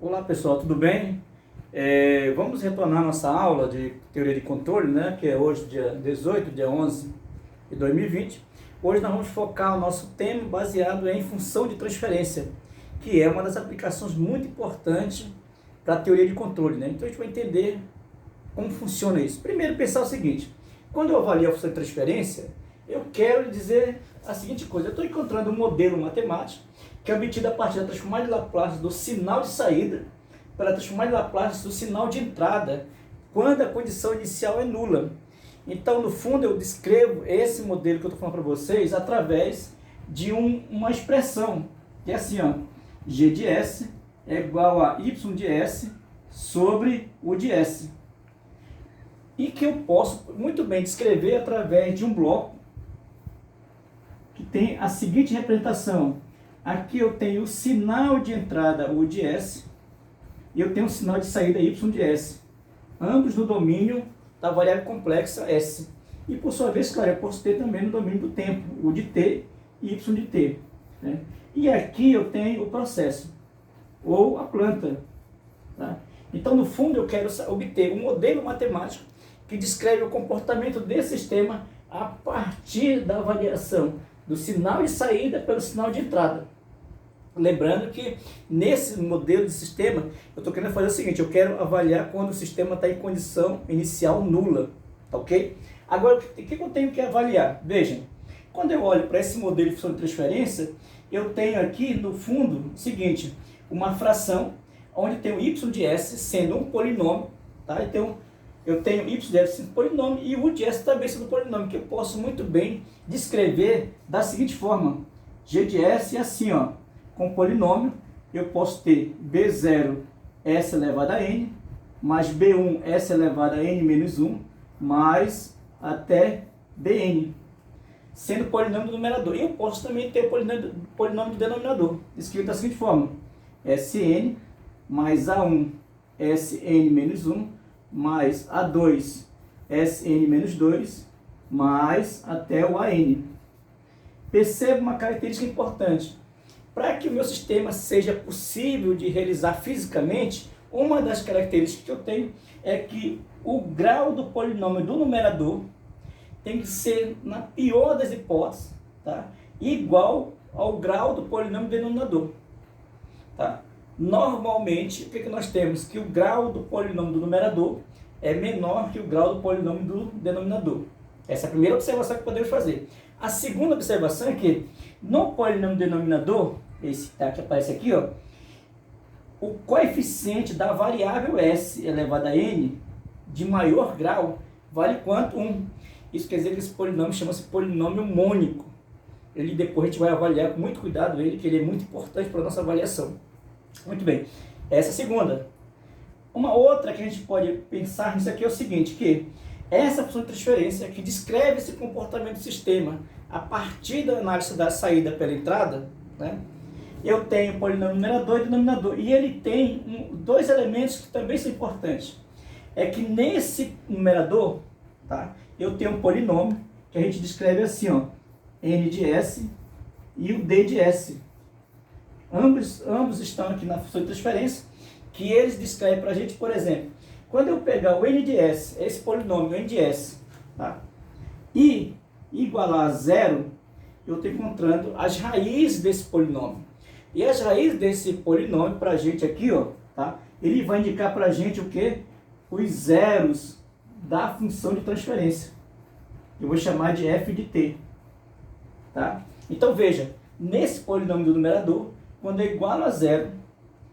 Olá pessoal, tudo bem? Vamos retornar nossa aula de teoria de controle, né? Que é hoje dia 18, dia 11 de 2020. Hoje nós vamos focar o nosso tema baseado em função de transferência, que é uma das aplicações muito importantes para a teoria de controle, né? Então a gente vai entender como funciona isso. Primeiro pensar o seguinte: quando eu avalio a função de transferência, eu quero dizer a seguinte coisa: eu estou encontrando um modelo matemático que é obtido a partir da transformada de Laplace do sinal de saída pela transformada de Laplace do sinal de entrada, quando a condição inicial é nula. Então, no fundo, eu descrevo esse modelo que eu estou falando para vocês através de uma expressão, que é assim, ó, G de S é igual a Y de S sobre U de S. E que eu posso muito bem descrever através de um bloco que tem a seguinte representação. Aqui eu tenho o sinal de entrada U de S e eu tenho o sinal de saída Y de S, ambos no domínio da variável complexa S. E por sua vez, claro, eu posso ter também no domínio do tempo, U de T e Y de T, né? E aqui eu tenho o processo, ou a planta, tá? Então, no fundo, eu quero obter um modelo matemático que descreve o comportamento desse sistema a partir da avaliação do sinal de saída pelo sinal de entrada. Lembrando que nesse modelo de sistema, eu estou querendo fazer o seguinte: eu quero avaliar quando o sistema está em condição inicial nula, tá ok? Agora, o que eu tenho que avaliar? Vejam, quando eu olho para esse modelo de função de transferência, eu tenho aqui no fundo o seguinte: uma fração onde tem o y de s sendo um polinômio, tá? Então, eu tenho y de s sendo polinômio e u de s também sendo polinômio, que eu posso muito bem descrever da seguinte forma: g de s é assim, ó, com polinômio, eu posso ter b0 s elevado a n, mais b1 s elevado a n menos 1, mais até bn, sendo polinômio do numerador. E eu posso também ter o polinômio do denominador, escrito da seguinte forma: Sn mais A1 Sn menos 1, mais A2 Sn menos 2, mais até o An. Perceba uma característica importante. Para que o meu sistema seja possível de realizar fisicamente, uma das características que eu tenho é que o grau do polinômio do numerador tem que ser, na pior das hipóteses, tá, igual ao grau do polinômio do denominador. Tá? Normalmente, o que nós temos? Que o grau do polinômio do numerador é menor que o grau do polinômio do denominador. Essa é a primeira observação que podemos fazer. A segunda observação é que no polinômio denominador, esse que aparece aqui, ó, o coeficiente da variável s elevado a n de maior grau vale quanto? 1. Isso quer dizer que esse polinômio chama-se polinômio mônico. Ele depois a gente vai avaliar com muito cuidado ele, que ele é muito importante para a nossa avaliação. Muito bem. Essa é a segunda. Uma outra que a gente pode pensar nisso aqui é o seguinte, que essa função de transferência que descreve esse comportamento do sistema a partir da análise da saída pela entrada, né? Eu tenho polinômio numerador e denominador. E ele tem dois elementos que também são importantes. É que nesse numerador, tá, eu tenho um polinômio que a gente descreve assim, ó, n de s e o d de s. Ambos estão aqui na função de transferência, que eles descrevem para a gente, por exemplo, quando eu pegar o n de s, esse polinômio n de s, tá, e igualar a zero, eu estou encontrando as raízes desse polinômio. E as raízes desse polinômio, para a gente aqui, ó, tá, ele vai indicar para a gente o quê? Os zeros da função de transferência. Eu vou chamar de f de t. Tá? Então, veja, nesse polinômio do numerador, quando eu igualo a zero,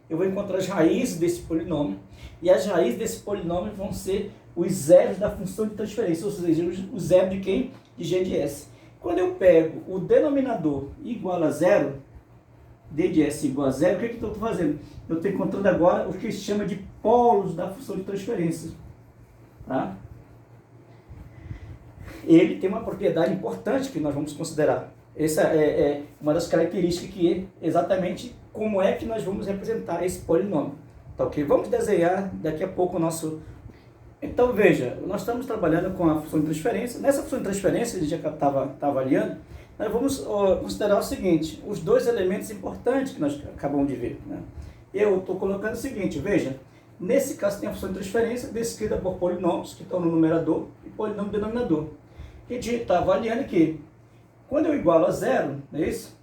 eu vou encontrar as raízes desse polinômio, e as raízes desse polinômio vão ser os zeros da função de transferência, ou seja, o zero de quem? De g de s. Quando eu pego o denominador igual a zero, d de s igual a zero, o que eu estou fazendo? Eu estou encontrando agora o que se chama de polos da função de transferência. Tá? Ele tem uma propriedade importante que nós vamos considerar. Essa é uma das características que é exatamente como é que nós vamos representar esse polinômio. Tá, ok? Vamos desenhar daqui a pouco o nosso... Então, veja, nós estamos trabalhando com a função de transferência. Nessa função de transferência, a gente já estava avaliando, nós vamos considerar o seguinte: os dois elementos importantes que nós acabamos de ver, né? eu estou colocando o seguinte, veja, nesse caso tem a função de transferência descrita por polinômios que estão no numerador e polinômio no denominador. A gente está avaliando que quando eu igualo a zero, não é isso?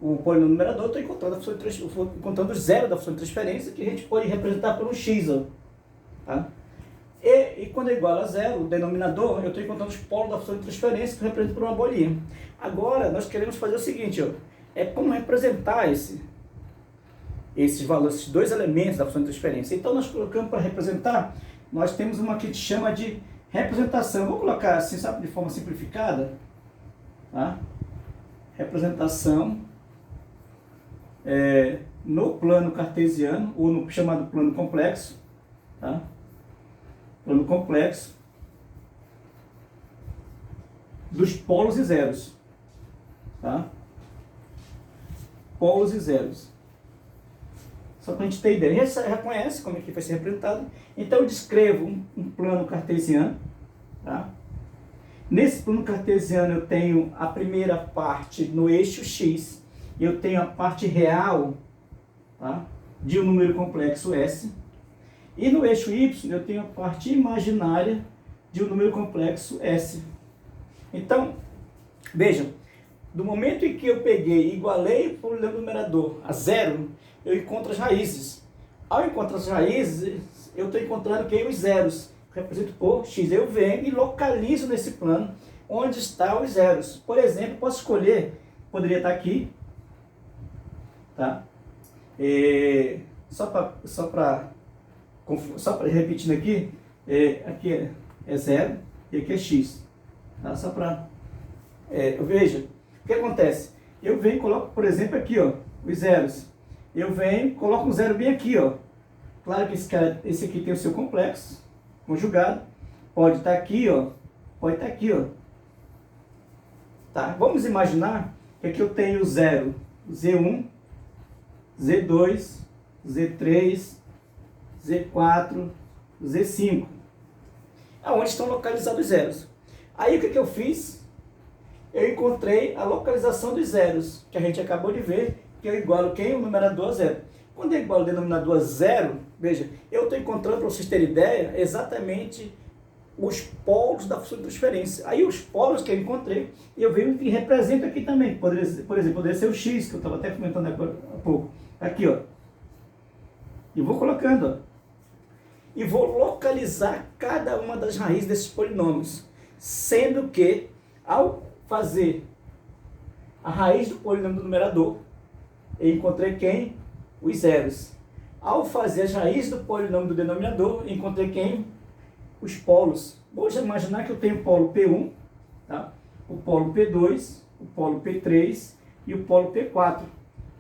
O polinômio no numerador, eu estou encontrando o zero da função de transferência, que a gente pode representar por um x. Ó, tá? E quando eu igualo a zero, o denominador, eu estou encontrando os polos da função de transferência, que eu represento por uma bolinha. Agora, nós queremos fazer o seguinte, ó, é como representar esses valores, esses dois elementos da função de transferência. Então, nós colocamos para representar, nós temos uma que chama de representação. Vou colocar assim, sabe, de forma simplificada, tá? Representação no plano cartesiano, ou no chamado plano complexo, tá? Plano complexo dos polos e zeros, tá? Polos e zeros. Só para a gente ter ideia. Já conhece como é que vai ser representado. Então eu descrevo um plano cartesiano, tá? Nesse plano cartesiano eu tenho a primeira parte no eixo x, eu tenho a parte real, tá, de um número complexo S, e no eixo y eu tenho a parte imaginária de um número complexo S. Então, vejam, do momento em que eu peguei e igualei o polinômio numerador a zero, eu encontro as raízes. Ao encontrar as raízes, eu estou encontrando quem? Os zeros, que represento por x. Eu venho e localizo nesse plano onde estão os zeros. Por exemplo, posso escolher, poderia estar aqui, tá? Só para repetindo aqui, aqui é zero e aqui é x. Tá? Só para... veja, o que acontece? Eu venho e coloco, por exemplo, aqui, ó, os zeros. Eu venho e coloco um zero bem aqui, ó. Claro que esse aqui tem o seu complexo conjugado. Pode estar aqui, ó. Pode estar aqui, ó. Tá? Vamos imaginar que aqui eu tenho o zero, Z1, Z2, Z3, Z4, Z5. Aonde estão localizados os zeros. Aí o que eu fiz? Eu encontrei a localização dos zeros, que a gente acabou de ver, que eu igualo quem? O numerador a zero. Quando eu igualo o denominador a zero, veja, eu estou encontrando, para vocês terem ideia, exatamente os polos da função de transferência. Aí os polos que eu encontrei, eu venho e represento aqui também. Por exemplo, poderia ser o x, que eu estava até comentando agora há pouco. Aqui, ó. E vou colocando, ó. E vou localizar cada uma das raízes desses polinômios. Sendo que, ao fazer a raiz do polinômio do numerador, eu encontrei quem? Os zeros. Ao fazer as raízes do polinômio do denominador, eu encontrei quem? Os polos. Vamos imaginar que eu tenho o polo P1, tá? O polo P2, o polo P3 e o polo P4.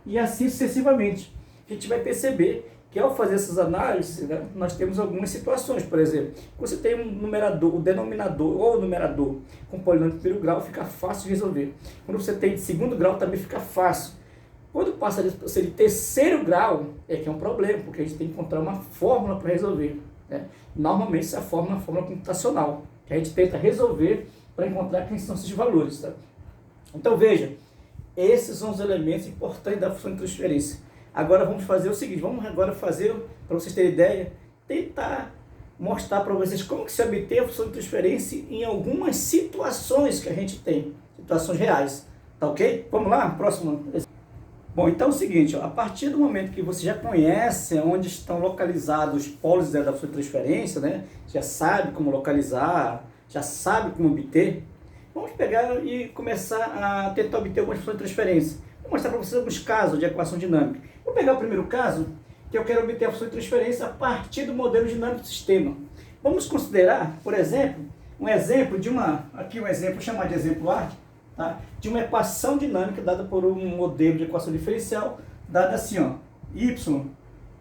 E assim sucessivamente. A gente vai perceber que ao fazer essas análises, né, nós temos algumas situações. Por exemplo, quando você tem um numerador, o denominador ou o numerador com polinômio de primeiro grau, fica fácil de resolver. Quando você tem de segundo grau, também fica fácil. Quando passa a ser de terceiro grau, é que é um problema, porque a gente tem que encontrar uma fórmula para resolver. Né? Normalmente essa fórmula é uma fórmula computacional, que a gente tenta resolver para encontrar quem são esses valores. Tá? Então veja, esses são os elementos importantes da função de transferência. Agora vamos fazer o seguinte, vamos agora fazer, para vocês terem ideia, tentar mostrar para vocês como que se obtém a função de transferência em algumas situações que a gente tem, situações reais. Tá ok? Vamos lá? Próximo. Bom, então é o seguinte, ó, a partir do momento que você já conhece onde estão localizados os polos da função de transferência, né, já sabe como localizar, já sabe como obter, vamos pegar e começar a tentar obter algumas funções de transferência. Vou mostrar para vocês alguns casos de equação dinâmica. Vou pegar o primeiro caso, que eu quero obter a função de transferência a partir do modelo dinâmico do sistema. Vamos considerar, por exemplo, um exemplo de aqui um exemplo, vou chamar de exemplo A, tá? De uma equação dinâmica dada por um modelo de equação diferencial, dada assim, ó, y,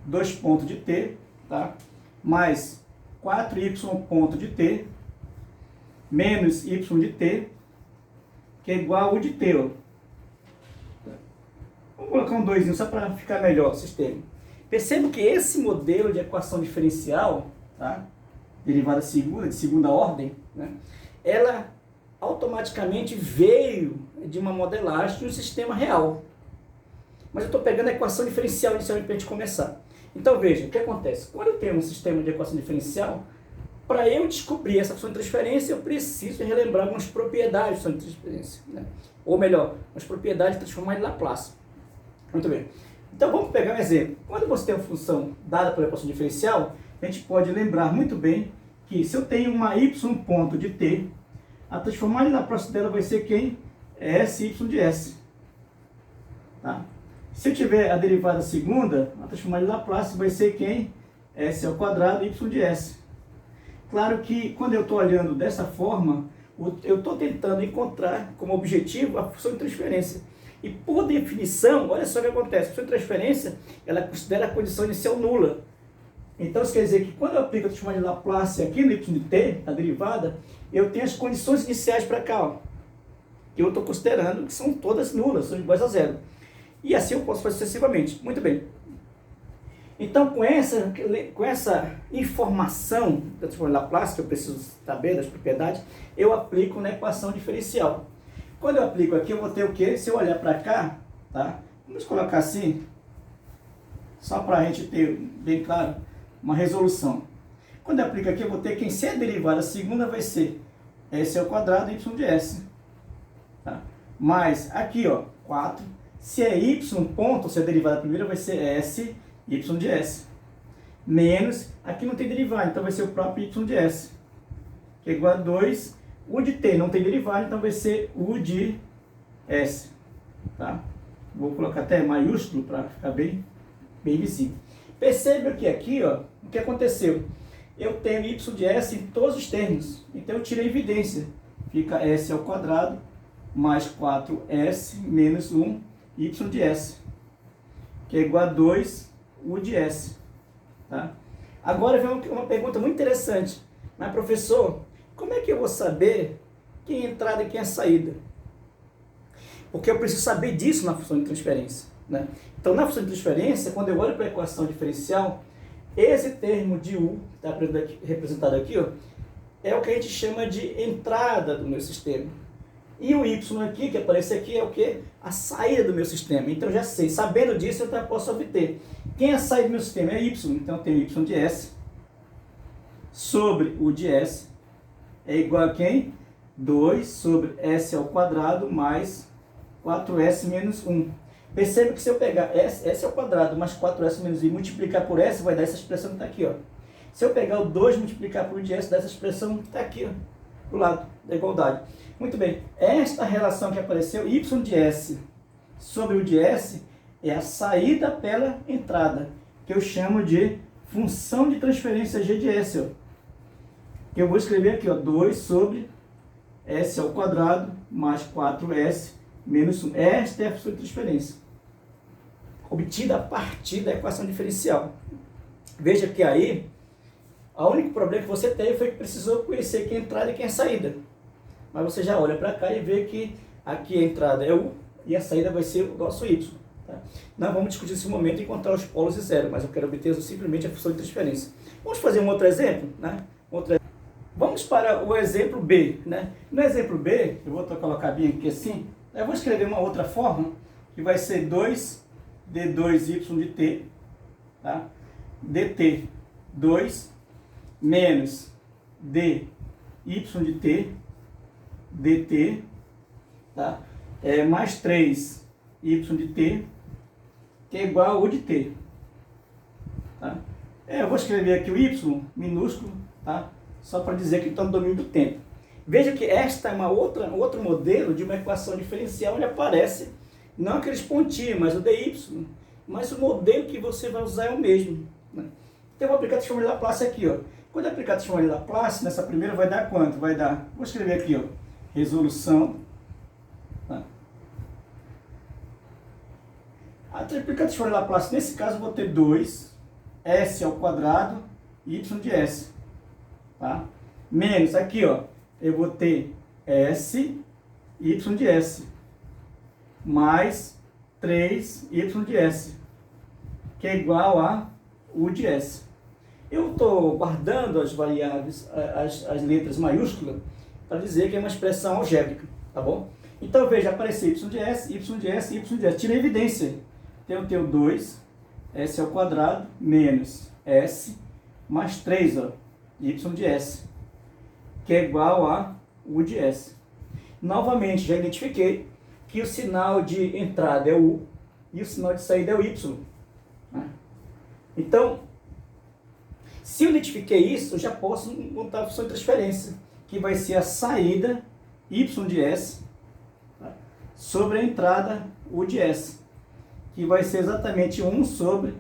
2 pontos de t, tá? Mais 4y ponto de t, menos y de t, que é igual a u de t, ó. Vamos colocar um 2 só para ficar melhor o sistema. Perceba que esse modelo de equação diferencial, tá? Derivada segunda, de segunda ordem, né? Ela automaticamente veio de uma modelagem de um sistema real. mas eu estou pegando a equação diferencial inicialmente para a gente começar. Então veja, o que acontece? Quando eu tenho um sistema de equação diferencial, para eu descobrir essa função de transferência, eu preciso relembrar algumas propriedades da função de transferência, né? Ou melhor, as propriedades de transformar em Laplace. Muito bem. Então vamos pegar um exemplo. Quando você tem uma função dada pela equação diferencial, a gente pode lembrar muito bem que se eu tenho uma y ponto de t, a transformada em Laplace dela vai ser quem? S y de s. Tá? Se eu tiver a derivada segunda, a transformada em Laplace vai ser quem? S ao quadrado y de s. Claro que quando eu estou olhando dessa forma, eu estou tentando encontrar como objetivo a função de transferência. E por definição, olha só o que acontece, a função de transferência, ela considera a condição inicial nula. Então isso quer dizer que quando eu aplico a transformada de Laplace aqui no y de t, a derivada, eu tenho as condições iniciais para cá, ó, que eu estou considerando que são todas nulas, são iguais a zero. E assim eu posso fazer sucessivamente. Muito bem. Então, com essa informação da transformada de Laplace, que eu preciso saber das propriedades, eu aplico na equação diferencial. Quando eu aplico aqui, eu vou ter o quê? Se eu olhar para cá, tá? Vamos colocar assim, só para a gente ter bem claro, uma resolução. Quando eu aplico aqui, eu vou ter quem se é derivada segunda vai ser s ao quadrado y de s. Tá? Mas aqui, ó, 4. Se é y ponto, se é derivada primeira, vai ser s y de s. Menos, aqui não tem derivada, então vai ser o próprio y de s. Que é igual a 2. O de t não tem derivada, então vai ser u de s. Tá? Vou colocar até maiúsculo para ficar bem visível. Perceba que aqui, ó, o que aconteceu? Eu tenho y de s em todos os termos. Então eu tirei evidência. Fica s ao quadrado mais 4s menos 1 y de s. Que é igual a 2 u de s. Tá? Agora vem uma pergunta muito interessante. Mas professor, como é que eu vou saber quem é entrada e quem é saída? Porque eu preciso saber disso na função de transferência, né? Então, na função de transferência, quando eu olho para a equação diferencial, esse termo de u, que está representado aqui, ó, é o que a gente chama de entrada do meu sistema. E o y aqui, que aparece aqui, é o quê? A saída do meu sistema. Então, eu já sei. Sabendo disso, eu já posso obter. Quem é a saída do meu sistema? É y. Então, eu tenho y de s sobre u de s é igual a quem? 2 sobre s ao quadrado mais 4s menos 1. Perceba que se eu pegar s ao quadrado mais 4s menos 1 e multiplicar por s, vai dar essa expressão que está aqui, ó. Se eu pegar o 2 e multiplicar por u de s, dá essa expressão que está aqui, ó, do lado da igualdade. Muito bem, esta relação que apareceu, y de s sobre u de s, é a saída pela entrada, que eu chamo de função de transferência g de s, ó. Que eu vou escrever aqui, ó, 2 sobre s ao quadrado mais 4s menos 1. Esta é a função de transferência, obtida a partir da equação diferencial. Veja que aí, o único problema que você teve foi que precisou conhecer quem é entrada e quem é saída. Mas você já olha para cá e vê que aqui a entrada é u e a saída vai ser o nosso y. Tá? Nós vamos discutir nesse momento e encontrar os polos e zero, mas eu quero obter simplesmente a função de transferência. Vamos fazer um outro exemplo, né? Vamos para o exemplo B, né? No exemplo B, eu vou colocar bem aqui assim, eu vou escrever uma outra forma, que vai ser 2d2y de t, tá? dt 2 menos dy de t, dt, tá? Mais 3y de t, que é igual a u de t. Tá? Eu vou escrever aqui o y minúsculo, tá? Só para dizer que está no domínio do tempo. Veja que esta é outro modelo de uma equação diferencial onde aparece não aqueles pontinhos, mas o dy, mas o modelo que você vai usar é o mesmo, né? Então eu vou aplicar a transformada de Laplace aqui, ó. Quando eu aplicar a transformada de Laplace, nessa primeira vai dar quanto? Vai dar, vou escrever aqui, ó, resolução. Tá? A aplicar a transformada de Laplace, nesse caso, eu vou ter 2s ao quadrado y de s. Tá? Menos, aqui, ó, eu vou ter s y de s mais 3y de s, que é igual a u de s. Eu estou guardando as variáveis, as letras maiúsculas, para dizer que é uma expressão algébrica, tá bom? Então, veja, apareceu y de s, y de s, y de s. Tirei evidência. Então eu tenho 2s ao quadrado menos s mais 3, ó, y de s, que é igual a u de s. Novamente, já identifiquei que o sinal de entrada é o u e o sinal de saída é o y. Então, se eu identifiquei isso, eu já posso montar a função de transferência, que vai ser a saída y de s sobre a entrada u de s, que vai ser exatamente 1 sobre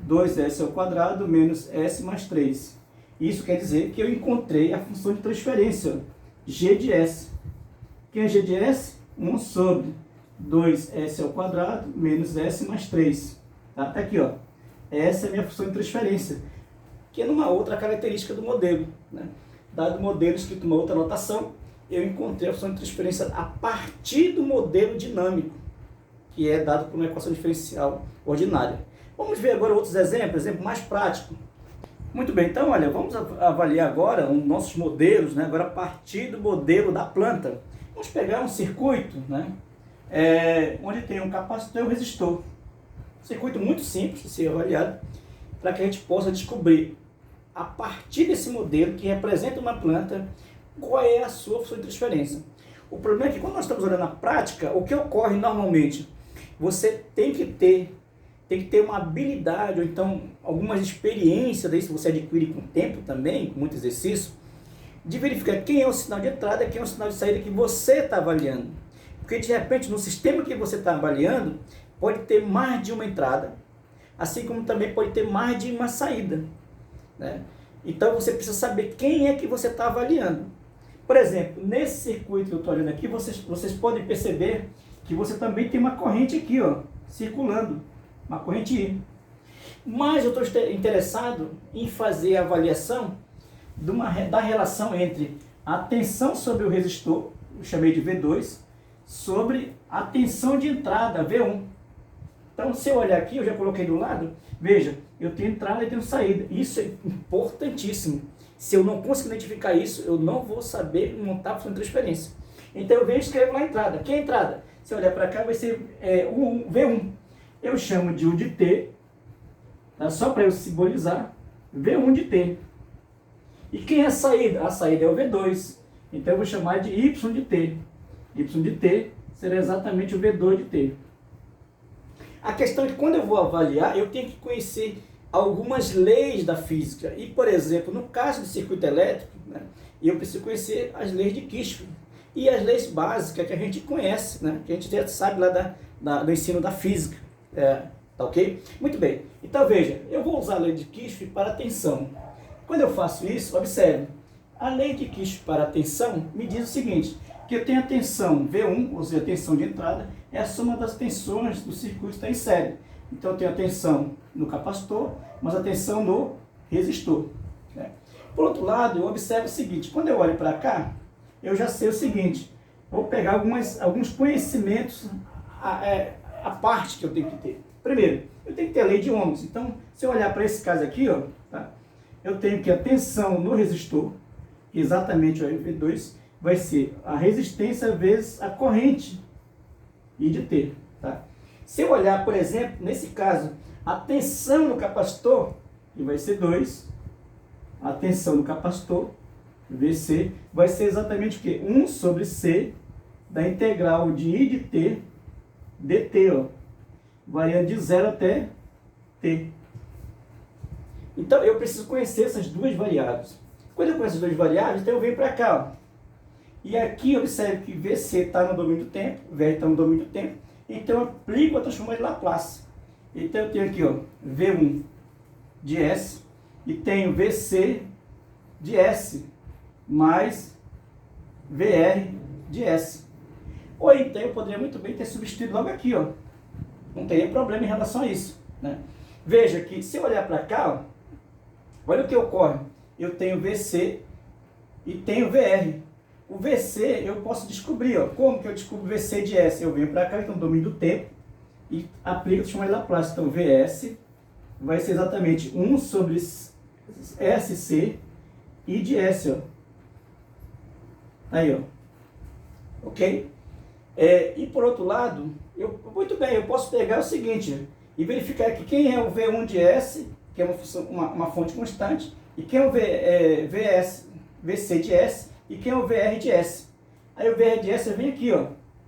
2s ao quadrado menos s mais 3. Isso quer dizer que eu encontrei a função de transferência, g de s. Quem é g de s? 1 sobre 2s ao quadrado menos s mais 3. Tá aqui, ó. Essa é a minha função de transferência, que é numa outra característica do modelo, né? Dado o modelo escrito uma outra notação, eu encontrei a função de transferência a partir do modelo dinâmico, que é dado por uma equação diferencial ordinária. Vamos ver agora outros exemplos, exemplo mais prático. Muito bem, então olha, vamos avaliar agora os nossos modelos, né? Agora a partir do modelo da planta. Vamos pegar um circuito, né? Onde tem um capacitor e um resistor. Um circuito muito simples de ser avaliado, para que a gente possa descobrir, a partir desse modelo que representa uma planta, qual é a sua função de transferência. O problema é que quando nós estamos olhando na prática, o que ocorre normalmente? Você tem que ter uma habilidade, ou então algumas experiências, daí se você adquire com o tempo também, com muito exercício, de verificar quem é o sinal de entrada e quem é o sinal de saída que você está avaliando. Porque de repente no sistema que você está avaliando, pode ter mais de uma entrada, assim como também pode ter mais de uma saída, né? Então você precisa saber quem é que você está avaliando. Por exemplo, nesse circuito que eu estou olhando aqui, vocês podem perceber que você também tem uma corrente aqui, ó, circulando, uma corrente I. Mas eu estou interessado em fazer a avaliação da relação entre a tensão sobre o resistor, eu chamei de V2, sobre a tensão de entrada, V1. Então, se eu olhar aqui, eu já coloquei do lado, veja, eu tenho entrada e tenho saída. Isso é importantíssimo. Se eu não conseguir identificar isso, eu não vou saber montar a função de transferência. Então, eu venho e escrevo lá a entrada. Que é a entrada? Se eu olhar para cá, vai ser V1. Eu chamo de U de T, tá? Só para eu simbolizar, V1 de T. E quem é a saída? A saída é o V2. Então, eu vou chamar de Y de T. Y de T será exatamente o V2 de T. A questão é que quando eu vou avaliar, eu tenho que conhecer algumas leis da física. E, por exemplo, no caso do circuito elétrico, né, eu preciso conhecer as leis de Kirchhoff e as leis básicas que a gente conhece, né, que a gente já sabe lá do ensino da física. Tá ok? Muito bem. Então, veja, eu vou usar a lei de Kirchhoff para a tensão. Quando eu faço isso, observe, a lei de Kirchhoff para a tensão me diz o seguinte, que eu tenho a tensão V1, ou seja, a tensão de entrada, é a soma das tensões do circuito que está em série. Então, eu tenho a tensão no capacitor, mas a tensão no resistor, né? Por outro lado, eu observo o seguinte, quando eu olho para cá, eu já sei o seguinte, vou pegar alguns conhecimentos a parte que eu tenho que ter. Primeiro, eu tenho que ter a lei de ohms. Então, se eu olhar para esse caso aqui, ó, tá? Eu tenho que a tensão no resistor, exatamente o V2, vai ser a resistência vezes a corrente I de T. Tá? Se eu olhar, por exemplo, nesse caso, a tensão no capacitor, que vai ser 2, a tensão no capacitor, VC, vai ser exatamente o quê? 1 sobre C da integral de I de T dt, ó, variando de 0 até T. Então, eu preciso conhecer essas duas variáveis. Quando eu conheço as duas variáveis, então eu venho para cá, ó. E aqui, observe que VC está no domínio do tempo, V está no domínio do tempo, então eu aplico a transformação de Laplace. Então eu tenho aqui, ó, V1 de S, e tenho VC de S, mais VR de S. Ou então eu poderia muito bem ter substituído logo aqui, ó. Não teria problema em relação a isso, né? Veja que se eu olhar para cá, ó, olha o que ocorre. Eu tenho VC e tenho VR. O VC eu posso descobrir, ó. Como que eu descubro VC de S? Eu venho para cá, então domínio do tempo, e aplico o chamado Laplace. Então VS vai ser exatamente 1 sobre SC I de S, ó. Aí, ó. Ok? E por outro lado, muito bem, eu posso pegar o seguinte, e verificar aqui quem é o V1 de S, que é uma fonte constante, e quem é o VC de S, e quem é o VR de S. Aí o VR de S eu venho aqui, ó,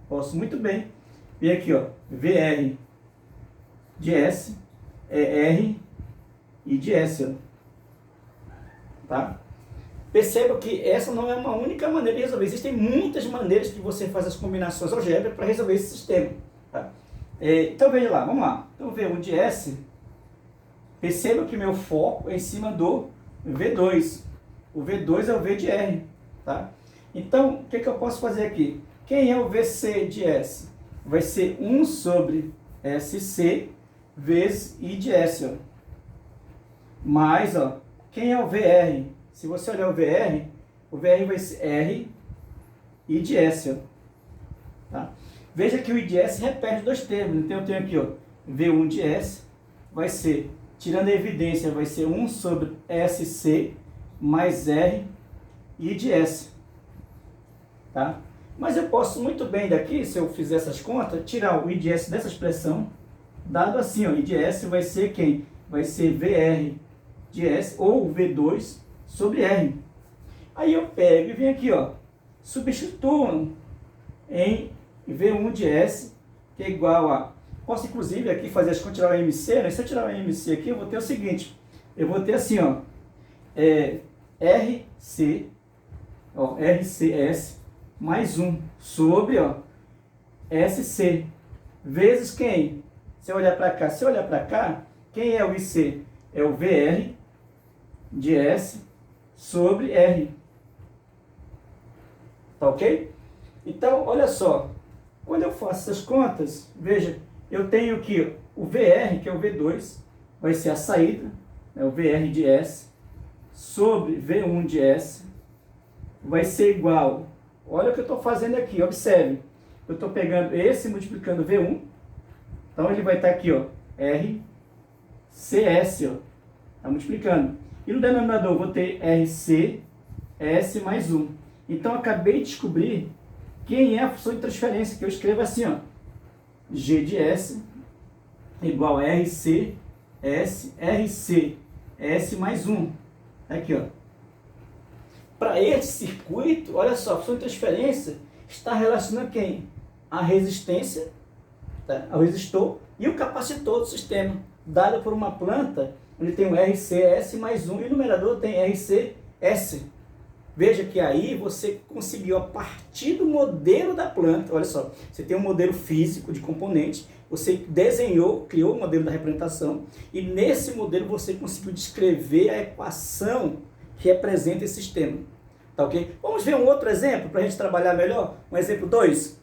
posso muito bem vir aqui, ó, VR de S é R e de S, ó, tá? Perceba que essa não é uma única maneira de resolver. Existem muitas maneiras que você faz as combinações algébricas para resolver esse sistema. Tá? Então veja lá, vamos lá. Então V1 de S, perceba que meu foco é em cima do V2. O V2 é o V de R. Tá? Então, o que eu posso fazer aqui? Quem é o VC de S? Vai ser 1 sobre SC vezes I de S. Ó. Mais, ó, quem é o VR? Se você olhar o VR vai ser R I de S. Ó. Tá? Veja que o I de S repete dois termos. Então eu tenho aqui, ó, V1 de S, vai ser, tirando a evidência, vai ser 1 sobre SC mais R I de S. Tá? Mas eu posso muito bem daqui, se eu fizer essas contas, tirar o I de S dessa expressão, dado assim, ó, I de S vai ser quem? Vai ser VR de S, ou V2 sobre R. Aí eu pego e venho aqui, ó, substituo em V1 de S, que é igual a... Posso inclusive aqui fazer as contas, tirar o MC, né? Se eu tirar o MC aqui, eu vou ter o seguinte, eu vou ter assim, ó, RC, ó, RCS, mais 1 sobre, ó, SC, vezes quem? Se eu olhar para cá, quem é o IC? É o VR de S sobre R. Tá ok? Então, olha só, quando eu faço essas contas, veja, eu tenho aqui o VR, que é o V2, vai ser a saída, né, o VR de S, sobre V1 de S, vai ser igual, olha o que eu estou fazendo aqui, observe, eu estou pegando esse e multiplicando V1, então ele vai estar aqui, ó, R, CS, ó, está multiplicando. E no denominador eu vou ter RC, S mais 1. Então eu acabei de descobrir quem é a função de transferência, que eu escrevo assim, ó, G de S igual a RC, S, RC, S mais 1. Aqui, ó. Para esse circuito, olha só, a função de transferência está relacionando quem? A resistência, tá? O resistor e o capacitor do sistema, dado por uma planta onde tem o RCS mais 1 e o numerador tem RCS. Veja que aí você conseguiu, a partir do modelo da planta, olha só, você tem um modelo físico de componentes, você desenhou, criou o modelo da representação, e nesse modelo você conseguiu descrever a equação que representa esse sistema. Tá ok? Vamos ver um outro exemplo para a gente trabalhar melhor? Um exemplo 2?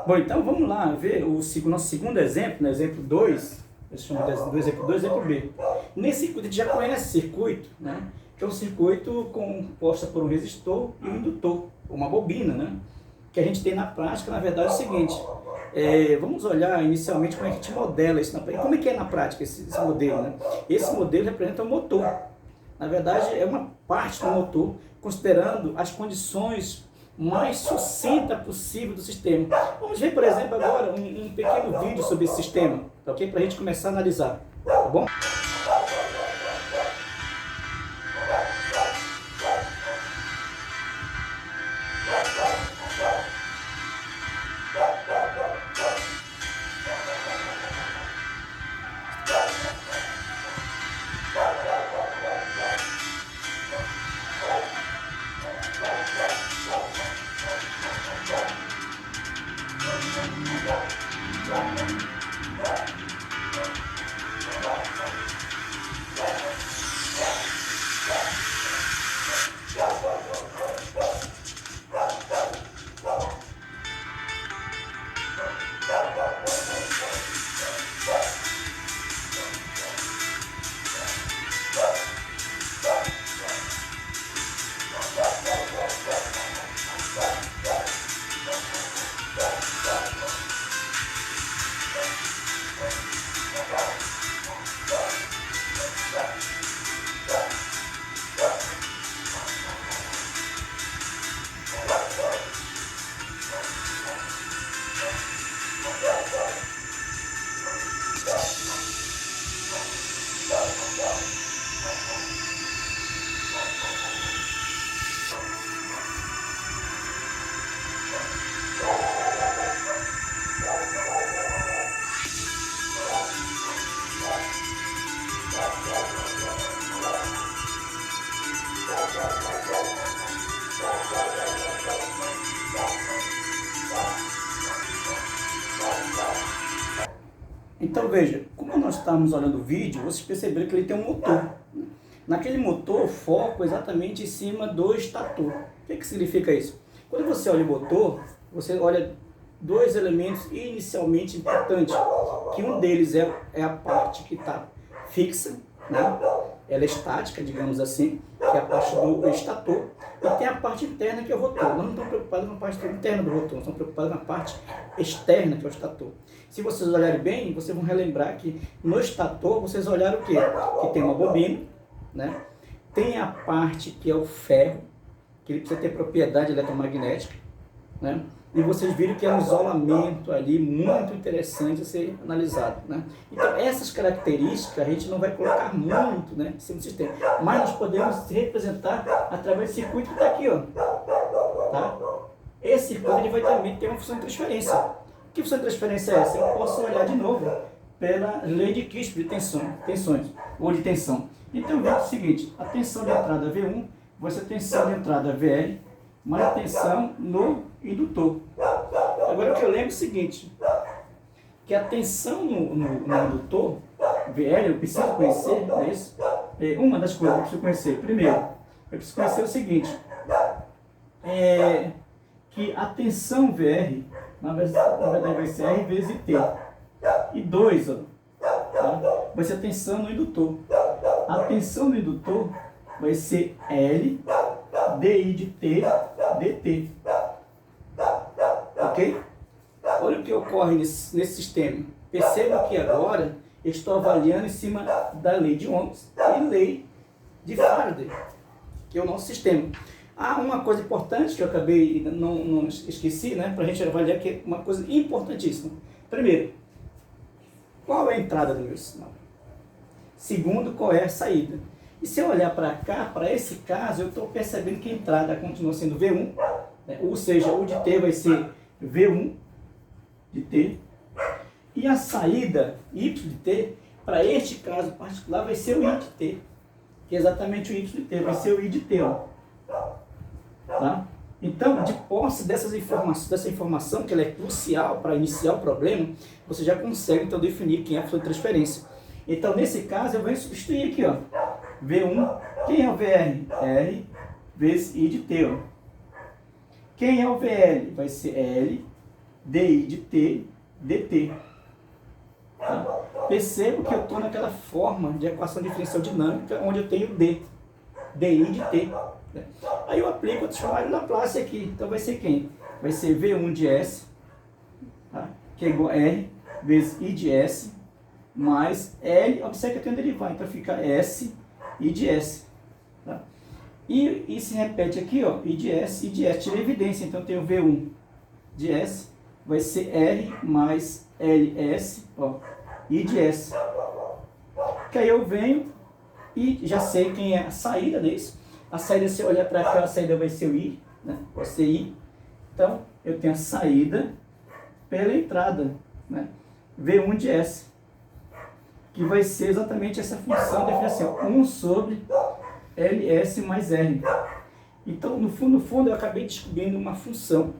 Bom, então vamos lá ver o nosso segundo exemplo, no exemplo 2, eu chamo do exemplo 2, exemplo B. Nesse circuito, a gente já conhece circuito, né? Que é um circuito composto por um resistor e um indutor, uma bobina, né? Que a gente tem na prática, na verdade, é o seguinte, vamos olhar inicialmente como é que a gente modela isso na prática. Como é que é na prática esse modelo, né? Esse modelo representa o motor. Na verdade, é uma parte do motor, considerando as condições mais sucintas possível do sistema. Vamos ver, por exemplo, agora um pequeno vídeo sobre esse sistema, tá ok? Para a gente começar a analisar, tá bom? Então veja, como nós estamos olhando o vídeo, vocês perceberam que ele tem um motor. Naquele motor, o foco é exatamente em cima do estator. O que significa isso? Quando você olha o motor, você olha dois elementos inicialmente importantes, que um deles é a parte que está fixa, né? Ela é estática, digamos assim, que é a parte do estator, e tem a parte interna, que é o rotor. Nós não estamos preocupados com a parte interna do rotor, nós estamos preocupados com a parte externa, que é o estator. Se vocês olharem bem, vocês vão relembrar que no estator, vocês olharam o quê? Que tem uma bobina, né? Tem a parte que é o ferro, que ele precisa ter propriedade eletromagnética, né? E vocês viram que é um isolamento ali muito interessante a ser analisado, né? Então essas características a gente não vai colocar muito, né, no sistema, mas nós podemos representar através do circuito que está aqui, ó, tá? Esse circuito ele vai também ter uma função de transferência. Que função de transferência é essa? Eu posso olhar de novo pela lei de Kirchhoff de tensões ou de tensão. Então veja o seguinte: a tensão de entrada V1 vai ser a tensão de entrada VL mais a tensão no indutor. Agora o que eu lembro é o seguinte, que a tensão no indutor VL eu preciso conhecer, não é isso? Uma das coisas que eu preciso conhecer, primeiro, eu preciso conhecer o seguinte, que a tensão VR, na verdade vai ser R vezes T. E 2, ó, tá? Vai ser a tensão no indutor. A tensão no indutor vai ser L DI de T dt. Ok? Olha o que ocorre nesse sistema. Perceba que agora eu estou avaliando em cima da lei de Ohms e lei de Faraday, que é o nosso sistema. Há uma coisa importante que eu acabei, não esqueci, né, para a gente avaliar, que é uma coisa importantíssima. Primeiro, qual é a entrada do meu sinal? Segundo, qual é a saída? E se eu olhar para cá, para esse caso, eu estou percebendo que a entrada continua sendo V1, né? Ou seja, o de T vai ser V1 de T, e a saída Y de T, para este caso particular, vai ser o I de T, que é exatamente o Y de T, vai ser o I de T, ó. Tá? Então, de posse dessa informação, que ela é crucial para iniciar o problema, você já consegue então definir quem é a função de transferência. Então, nesse caso, eu venho substituir aqui, ó, V1, quem é o VR? R vezes I de T, ó. Quem é o VL? Vai ser L DI de T dt. Tá? Percebo que eu estou naquela forma de equação diferencial dinâmica, onde eu tenho D, DI de T. Né? Aí eu aplico a transformada de Laplace aqui. Então vai ser quem? Vai ser V1 de S, tá? Que é igual a R vezes I de S, mais L, observe que eu tenho que derivar, então fica S, I de S. Tá? E se repete aqui, ó, I de S, tira a evidência, então eu tenho V1 de S, vai ser R mais LS, ó, I de S. Que aí eu venho e já sei quem é a saída disso. A saída, se eu olhar para cá, a saída vai ser o I, né? Vai ser I. Então, eu tenho a saída pela entrada, né? V1 de S, que vai ser exatamente essa função da definição, 1 sobre LS mais R. Então, no fundo, eu acabei descobrindo uma função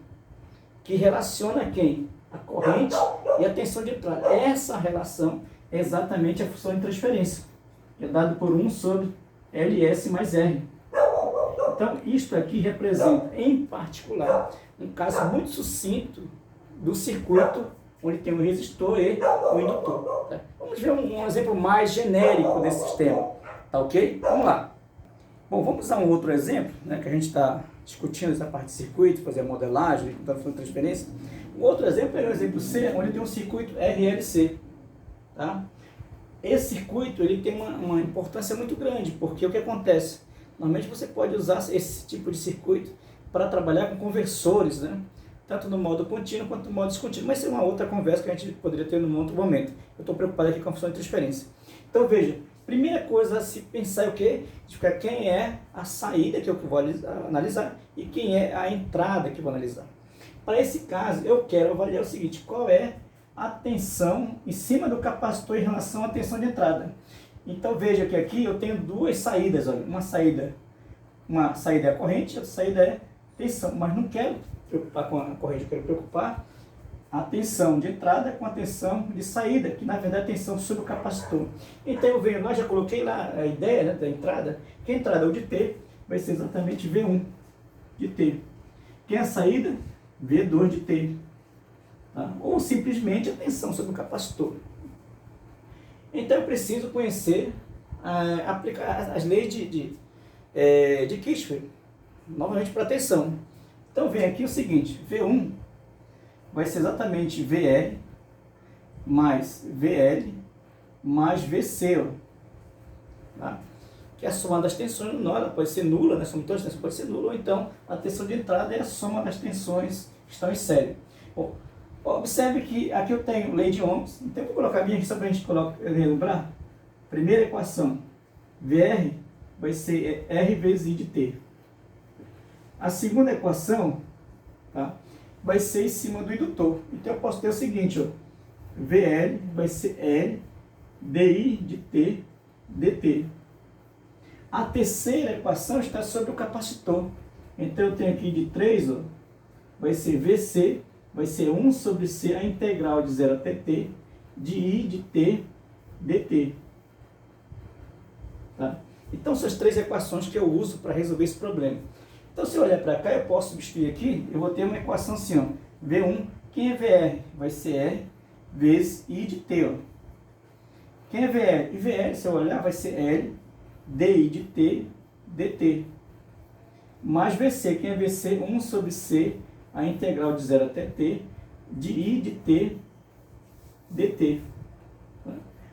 que relaciona quem? A corrente e a tensão de entrada. Essa relação é exatamente a função de transferência, que é dada por 1 sobre LS mais R. Então, isto aqui representa, em particular, um caso muito sucinto do circuito onde tem o resistor e o indutor. Tá? Vamos ver um exemplo mais genérico desse sistema. Tá ok? Vamos lá. Bom, vamos usar um outro exemplo, né, que a gente está discutindo essa parte de circuito, fazer a modelagem, da função de transferência. Um outro exemplo é o exemplo C, onde tem um circuito RLC. Tá? Esse circuito ele tem uma importância muito grande, porque o que acontece? Normalmente você pode usar esse tipo de circuito para trabalhar com conversores, né? Tanto no modo contínuo quanto no modo descontínuo. Mas isso é uma outra conversa que a gente poderia ter num outro momento. Eu estou preocupado aqui com a função de transferência. Então veja, primeira coisa a se pensar é o quê? Quem é a saída que eu vou analisar e quem é a entrada que eu vou analisar. Para esse caso, eu quero avaliar o seguinte: qual é a tensão em cima do capacitor em relação à tensão de entrada. Então veja que aqui eu tenho duas saídas, olha, uma saída é a corrente, outra saída é tensão, mas não quero preocupar com a corrente, eu quero preocupar a tensão de entrada com a tensão de saída, que na verdade é a tensão sobre o capacitor. Então eu venho lá, já coloquei lá a ideia, né, da entrada, que a entrada ou de T vai ser exatamente V1 de T. Que é a saída? V2 de T. Tá? Ou simplesmente a tensão sobre o capacitor. Então eu preciso conhecer, aplicar as leis de Kirchhoff, novamente para a tensão. Então vem aqui o seguinte, V1 vai ser exatamente VR mais VL mais VC, ó, tá? Que é a soma das tensões no nó, ela pode ser nula, né? A soma de todas as tensões pode ser nula, ou então a tensão de entrada é a soma das tensões que estão em série. Bom, observe que aqui eu tenho lei de Ohms, então eu vou colocar a minha aqui só para a gente relembrar. Primeira equação, VR vai ser R vezes I de T. A segunda equação, tá, vai ser em cima do indutor. Então eu posso ter o seguinte, ó, VL vai ser L DI de T dt. A terceira equação está sobre o capacitor. Então eu tenho aqui de 3, ó, vai ser VC, vai ser 1 sobre C, a integral de 0 até T, de I de T dt. Tá? Então são as três equações que eu uso para resolver esse problema. Então se eu olhar para cá, eu posso substituir aqui, eu vou ter uma equação assim, ó, V1, quem é VR? Vai ser R vezes I de T. Ó. Quem é VR? E VR, se eu olhar, vai ser L DI de T dt. Mais VC, quem é VC? 1 sobre C, a integral de 0 até T, de I de T dt.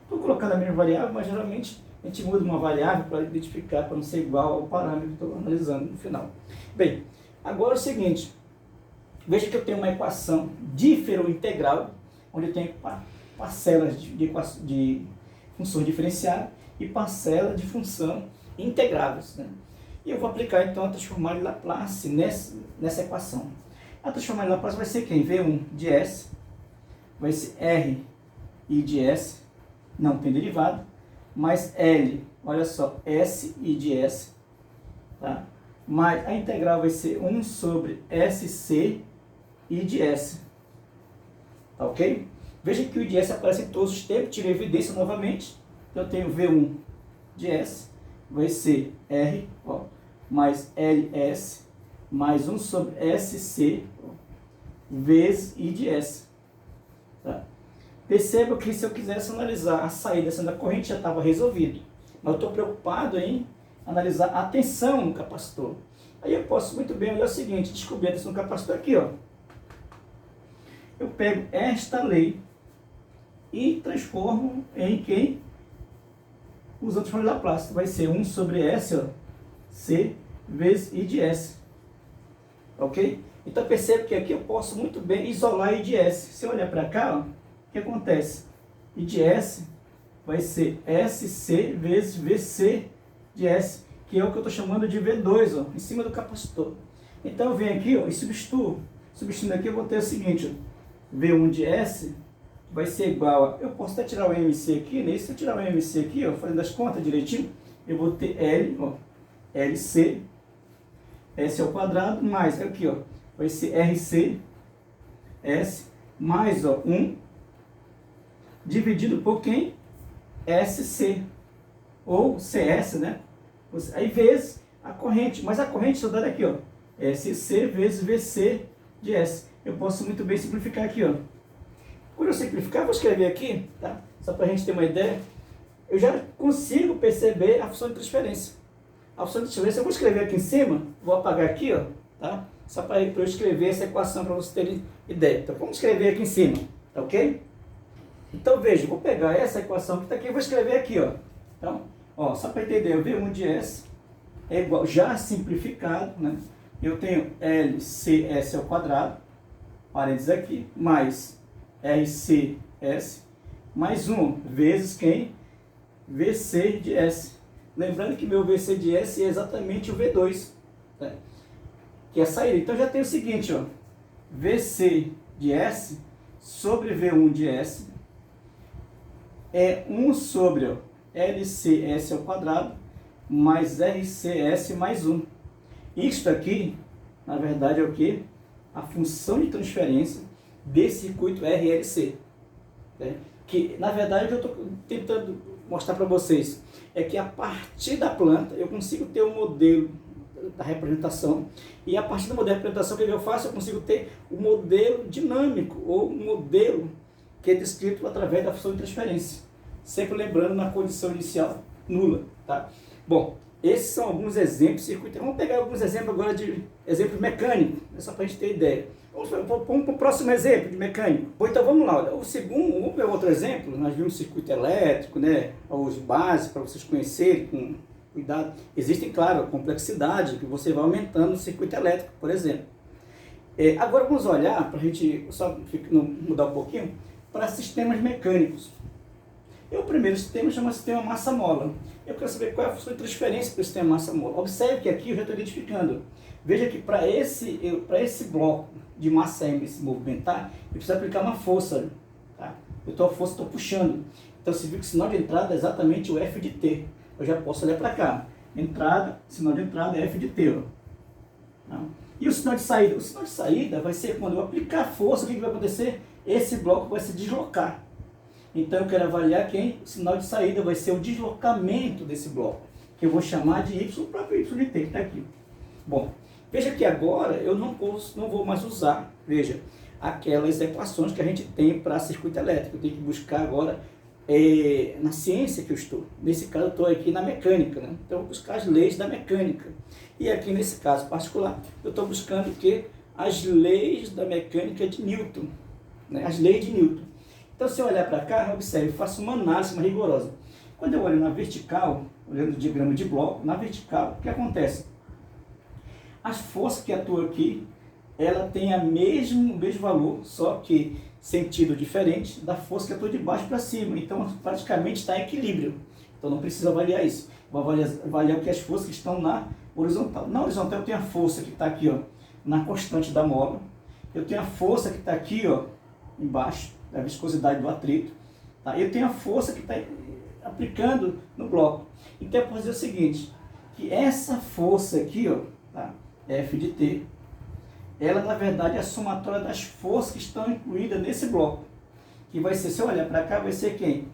Estou colocando a mesma variável, mas geralmente a gente muda uma variável para identificar, para não ser igual ao parâmetro que estou analisando no final. Bem, agora é o seguinte, veja que eu tenho uma equação diferointegral, onde eu tenho parcelas de funções diferenciadas e parcela de função integráveis, né? E eu vou aplicar então a transformada em Laplace nessa equação. A transformada em Laplace vai ser quem? V1 de S, vai ser R I de S, não tem derivada, mais L, olha só, S I de S, tá? Mais a integral vai ser 1 sobre SC I de S, tá ok? Veja que o I de S aparece em todos os tempos, tirei evidência novamente, então eu tenho V1 de S, vai ser R, ó, mais LS, mais 1 sobre SC, ó, vezes I de S, tá? Perceba que se eu quisesse analisar a saída sendo a corrente já estava resolvido, mas eu estou preocupado em analisar a tensão no capacitor. Aí eu posso muito bem olhar o seguinte, descobrir a tensão no capacitor aqui, ó. Eu pego esta lei e transformo em quem? Usando a transformada de Laplace. Vai ser 1 sobre S, ó, C vezes I de S. Ok? Então percebe que aqui eu posso muito bem isolar I de S. Se eu olhar para cá, ó, o que acontece? I de S vai ser SC vezes VC de S, que é o que eu estou chamando de V2, ó, em cima do capacitor. Então eu venho aqui, ó, e substituo. Substituindo aqui eu vou ter o seguinte, ó, V1 de S vai ser igual a... Eu posso até tirar o MC aqui, né? Se eu tirar o MC aqui, ó, fazendo as contas direitinho, eu vou ter L, ó, LC, S ao quadrado, mais aqui, ó, vai ser RC, S, mais, ó, 1, dividido por quem? SC, ou CS, né? Aí vezes a corrente, mas a corrente só dá aqui, ó, SC vezes VC de S. Eu posso muito bem simplificar aqui, ó. Quando eu simplificar, eu vou escrever aqui, tá? Só para a gente ter uma ideia. Eu já consigo perceber a função de transferência. A função de transferência eu vou escrever aqui em cima, vou apagar aqui, ó, tá? Só para eu escrever essa equação para vocês terem ideia. Então vamos escrever aqui em cima, tá ok? Então veja, vou pegar essa equação que está aqui e vou escrever aqui, ó. Então, ó, só para entender, o V1 de S é igual, já simplificado, né? Eu tenho LCS ao quadrado, parênteses aqui, mais RCS, mais 1 vezes quem? VC de S. Lembrando que meu VC de S é exatamente o V2, tá? Que é a saída. Então já tem o seguinte, ó, VC de S sobre V1 de S é 1 sobre, ó, LCS ao quadrado mais RCS mais 1. Isto aqui, na verdade, é o que? A função de transferência desse circuito RLC. Né? Que, na verdade, o que eu estou tentando mostrar para vocês é que a partir da planta eu consigo ter um modelo da representação, e a partir do modelo de representação que eu faço, eu consigo ter um modelo dinâmico, ou um modelo que é descrito através da função de transferência, sempre lembrando na condição inicial nula. Tá? Bom, esses são alguns exemplos de circuito. Vamos pegar alguns exemplos agora de exemplos mecânicos, só para a gente ter ideia. Vamos para o próximo exemplo de mecânico. Bom, então vamos lá. O segundo, vamos pegar outro exemplo. Nós vimos circuito elétrico, né? Os básicos para vocês conhecerem com cuidado. Existem, claro, complexidade que você vai aumentando no circuito elétrico, por exemplo. Agora vamos olhar, para a gente só mudar um pouquinho, para sistemas mecânicos. O primeiro sistema chama sistema massa-mola. Eu quero saber qual é a função de transferência para o sistema massa-mola. Observe que aqui eu já estou identificando. Veja que para esse bloco de massa M se movimentar, eu preciso aplicar uma força. Tá? A força estou puxando. Então você viu que o sinal de entrada é exatamente o F de T. Eu já posso olhar para cá. Entrada, sinal de entrada é F de T. Ó. Tá? E o sinal de saída? O sinal de saída vai ser quando eu aplicar a força, o que vai acontecer? Esse bloco vai se deslocar. Então eu quero avaliar quem? O sinal de saída vai ser o deslocamento desse bloco, que eu vou chamar de Y, o próprio Y de T, que está aqui. Bom, veja que agora eu não vou mais usar, veja, aquelas equações que a gente tem para circuito elétrico. Eu tenho que buscar agora na ciência que eu estou. Nesse caso eu estou aqui na mecânica, né? Então eu vou buscar as leis da mecânica. E aqui nesse caso particular, eu estou buscando o quê? As leis da mecânica de Newton, né? As leis de Newton. Então, se eu olhar para cá, observe, eu faço uma análise mais rigorosa. Quando eu olho na vertical, olhando o diagrama de bloco, na vertical, o que acontece? As forças que atuam aqui, ela tem o mesmo valor, só que sentido diferente da força que atua de baixo para cima. Então, praticamente está em equilíbrio. Então, não precisa avaliar isso. Vou avaliar o que as forças que estão na horizontal. Na horizontal, eu tenho a força que está aqui, ó, na constante da mola. Eu tenho a força que está aqui, ó, embaixo, da viscosidade do atrito. Tá? Eu tenho a força que está aplicando no bloco. Então eu posso dizer o seguinte, que essa força aqui, ó, tá? F de T, ela na verdade é a somatória das forças que estão incluídas nesse bloco. Que vai ser, se eu olhar para cá, vai ser quem?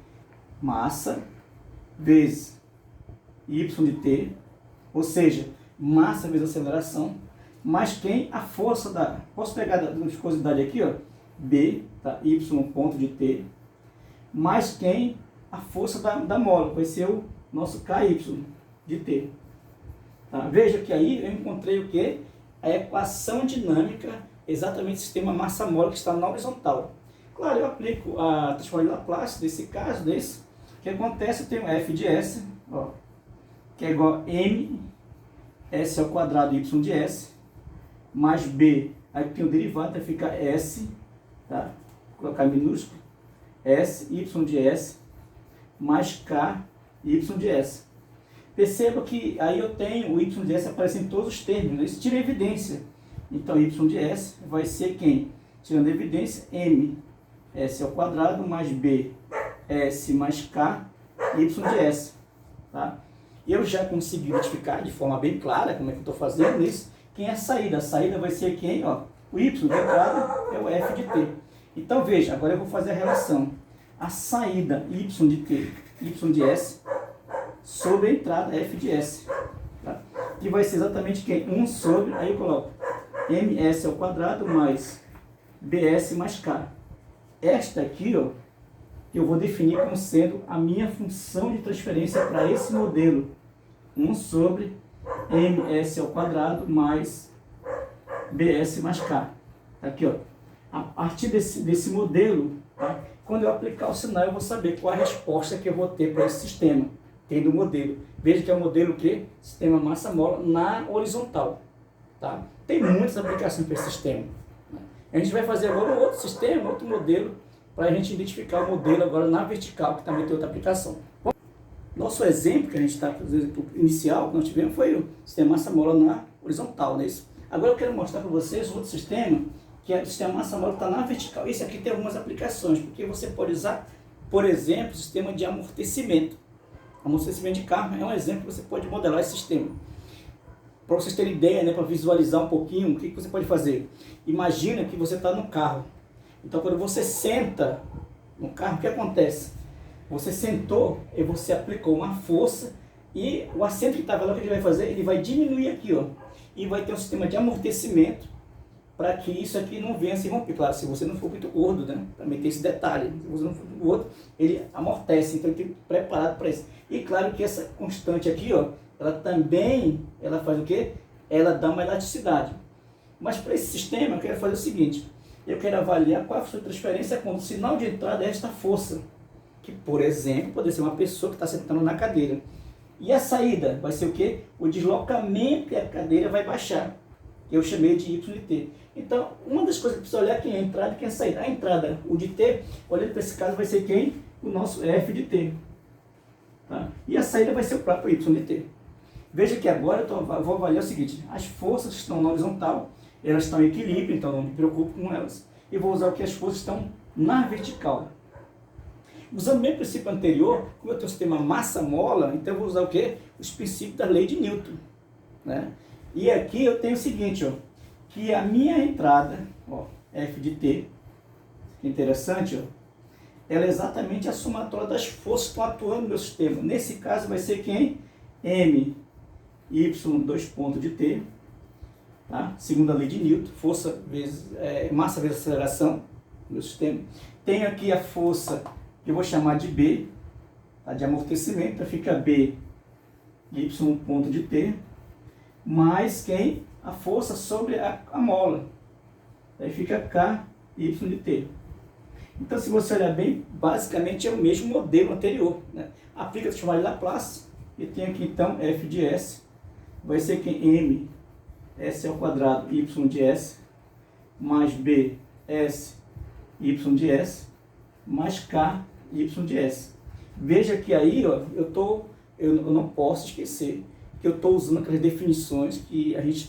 Massa vezes Y de T, ou seja, massa vezes aceleração, mais quem? A força da... Posso pegar da viscosidade aqui, ó, B, tá? Y ponto de T, mais quem? A força da mola, vai ser o nosso KY de T. Tá? Veja que aí eu encontrei o que? A equação dinâmica, exatamente o sistema massa-mola que está na horizontal. Claro, eu aplico a transformação de Laplace, nesse caso, o que acontece? Eu tenho F de S, ó, que é igual a M, S ao quadrado Y de S, mais B, aí tem o derivado, vai ficar S, tá? Vou colocar minúsculo, S, Y de S, mais K, Y de S. Perceba que aí eu tenho o Y de S aparece em todos os termos, isso tira evidência. Então, Y de S vai ser quem? Tirando evidência, M, S ao quadrado, mais B, S mais K, Y de S. Tá? Eu já consegui identificar de forma bem clara como é que eu estou fazendo isso. Quem é a saída? A saída vai ser quem? Ó, o Y de entrada é o F de T. Então veja, agora eu vou fazer a relação. A saída Y de T, Y de S, sobre a entrada F de S. Tá? Que vai ser exatamente quem? 1 sobre, aí eu coloco MS ao quadrado mais BS mais K. Esta aqui, ó, eu vou definir como sendo a minha função de transferência para esse modelo. 1 sobre MS ao quadrado mais BS mais K. Aqui, ó. A partir desse modelo, tá? Quando eu aplicar o sinal, eu vou saber qual a resposta que eu vou ter para esse sistema, tendo o modelo. Veja que é o modelo que? Sistema massa-mola na horizontal. Tá? Tem muitas aplicações para esse sistema. A gente vai fazer agora um outro sistema, outro modelo, para a gente identificar o modelo agora na vertical, que também tem outra aplicação. Bom, nosso exemplo que a gente está fazendo, inicial, que nós tivemos, foi o sistema massa-mola na horizontal, não é isso? Agora eu quero mostrar para vocês outro sistema, que é o sistema massa-mola que está na vertical. Esse aqui tem algumas aplicações, porque você pode usar, por exemplo, o sistema de amortecimento. Amortecimento de carro é um exemplo que você pode modelar esse sistema. Para vocês terem ideia, né, para visualizar um pouquinho, o que você pode fazer? Imagina que você está no carro. Então, quando você senta no carro, o que acontece? Você sentou e você aplicou uma força e o assento que estava lá, o que ele vai fazer? Ele vai diminuir aqui, ó, e vai ter um sistema de amortecimento para que isso aqui não venha se romper. Claro, se você não for muito gordo, né? Também tem esse detalhe. Se você não for muito gordo, ele amortece. Então, ele tem que ir preparado para isso. E claro que essa constante aqui, ó, ela também, ela faz o quê? Ela dá uma elasticidade. Mas para esse sistema, eu quero fazer o seguinte. Eu quero avaliar qual é a força de transferência quando o sinal de entrada é esta força. Que, por exemplo, pode ser uma pessoa que está sentando na cadeira. E a saída vai ser o quê? O deslocamento que a cadeira vai baixar. Eu chamei de Y de T. Então, uma das coisas que precisa olhar é quem é a entrada e quem é a saída. A entrada, o de T, olhando para esse caso, vai ser quem? O nosso F de T. Tá? E a saída vai ser o próprio Y de T. Veja que agora eu vou avaliar o seguinte. As forças que estão na horizontal, elas estão em equilíbrio, então não me preocupo com elas. E vou usar o que as forças estão na vertical. Usando o mesmo princípio anterior, como eu tenho o sistema massa-mola, então eu vou usar o quê? Os princípios da lei de Newton. Né? E aqui eu tenho o seguinte, ó, que a minha entrada, ó, F de T, interessante, ó, ela é exatamente a somatória das forças que estão atuando no meu sistema. Nesse caso vai ser quem? M, Y, 2 pontos de T, tá? Segundo a lei de Newton, força vezes, massa vezes aceleração no meu sistema. Tenho aqui a força que eu vou chamar de B, tá? De amortecimento, então fica B, Y ponto de T, mais quem? A força sobre a mola. Aí fica K, Y de T. Então, se você olhar bem, basicamente é o mesmo modelo anterior. Né? Aplica a chamada de Laplace, e tem aqui então F de S, vai ser que M, S ao quadrado, Y de S, mais B, S, Y de S, mais K, Y de S. Veja que aí, ó, eu não posso esquecer que eu estou usando aquelas definições que a gente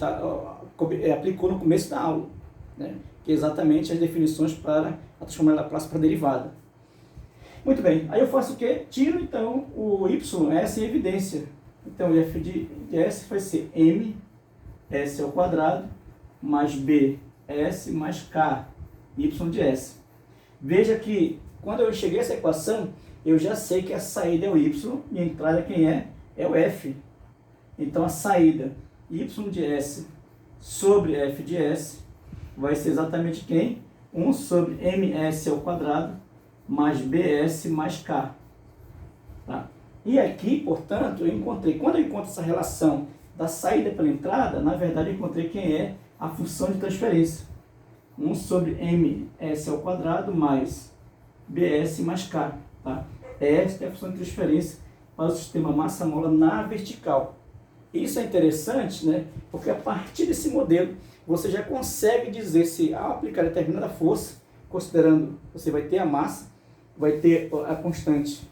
aplicou no começo da aula, né? Que é exatamente as definições para a transformada de Laplace para a derivada. Muito bem, aí eu faço o quê? Tiro então o Y, S em evidência. Então o F de S vai ser M, S ao quadrado, mais B, S, mais K, Y de S. Veja que quando eu cheguei a essa equação, eu já sei que a saída é o Y e a entrada quem é? É o F. Então a saída Y de S sobre F de S vai ser exatamente quem? 1 sobre MS ao quadrado mais BS mais K. Tá? E aqui, portanto, eu encontrei, quando eu encontro essa relação da saída pela entrada, na verdade eu encontrei quem é a função de transferência. 1 sobre MS ao quadrado mais BS mais K. Tá? Esta é a função de transferência para o sistema massa-mola na vertical. Isso é interessante, né? Porque a partir desse modelo você já consegue dizer se ao aplicar determinada força, considerando você vai ter a massa, vai ter a constante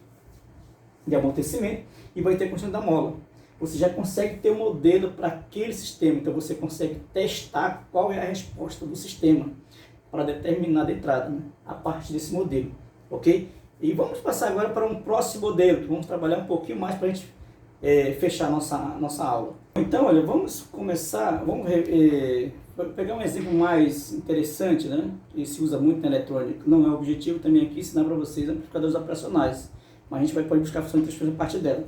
de amortecimento e vai ter a constante da mola. Você já consegue ter um modelo para aquele sistema, então você consegue testar qual é a resposta do sistema para determinada entrada, né? A partir desse modelo, ok? E vamos passar agora para um próximo modelo, que vamos trabalhar um pouquinho mais para a gente fechar a nossa aula. Então, olha, vamos começar, pegar um exemplo mais interessante, né? Que se usa muito na eletrônica. Não é o objetivo também aqui ensinar para vocês amplificadores operacionais, mas a gente pode buscar a função de transferência a partir dela.